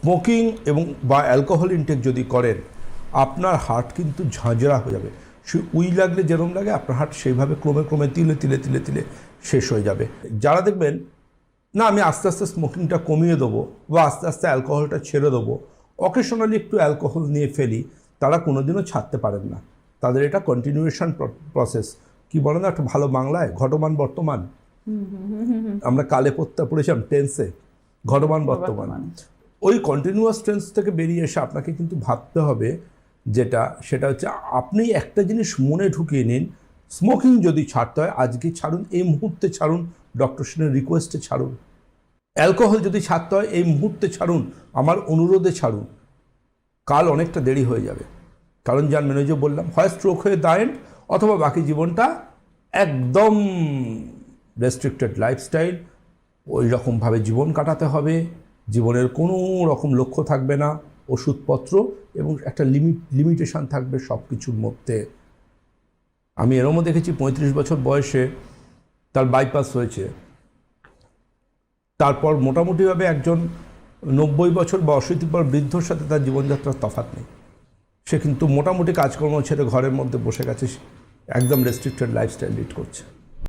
Smoking এবং বা alcohol intact যদি করেন আপনার হার্ট কিন্তু ঝাঁঝরা হয়ে যাবে। সে উই লাগলে যেরকম লাগে আপনার হার্ট সেইভাবে ক্রমে ক্রমে তিলে তিলে তিলে তিলে শেষ হয়ে যাবে। যারা দেখবেন না আমি আস্তে আস্তে স্মোকিংটা কমিয়ে দেবো বা আস্তে আস্তে অ্যালকোহলটা ছেড়ে দেবো, অকেশনালি একটু অ্যালকোহল নিয়ে ফেলি, তারা কোনোদিনও ছাড়তে পারেন না। তাদের এটা কন্টিনিউয়েশন প্রসেস। কি বলে না একটা ভালো বাংলায়, ঘটমান বর্তমান। আমরা কালে পড়তে পড়েছিলাম টেন্সে, ঘটমান বর্তমান। ওই কন্টিনিউয়াস টেন্স থেকে বেরিয়ে এসে আপনাকে কিন্তু ভাবতে হবে সেটা হচ্ছে আপনি একটা জিনিস মনে ঢুকিয়ে নিন, স্মোকিং যদি ছাড়তে হয় আজকে ছাড়ুন, এই মুহূর্তে ছাড়ুন, ডক্টর সেনের রিকোয়েস্টে ছাড়ুন। অ্যালকোহল যদি ছাড়তে হয় এই মুহূর্তে ছাড়ুন, আমার অনুরোধে ছাড়ুন। কাল অনেকটা দেরি হয়ে যাবে, কারণ যার মেনেজে বললাম হয় স্ট্রোক হয়ে দাঁড়েন অথবা বাকি জীবনটা একদম রেস্ট্রিক্টেড লাইফস্টাইল, ওই রকমভাবে জীবন কাটাতে হবে, জীবনের কোনো রকম লক্ষ্য থাকবে না, ওষুধপত্র এবং একটা লিমিটেশান থাকবে সব কিছুর মধ্যে। আমি এরমও দেখেছি 35 বছর বয়সে তার বাইপাস হয়েছে, তারপর মোটামুটিভাবে একজন 90 বছর বা 80 পর বৃদ্ধর সাথে তার জীবনযাত্রার তফাৎ নেই। সে কিন্তু মোটামুটি কাজকর্ম ছেড়ে ঘরের মধ্যে বসে গেছে, একদম রেস্ট্রিক্টেড লাইফস্টাইল লিড করছে।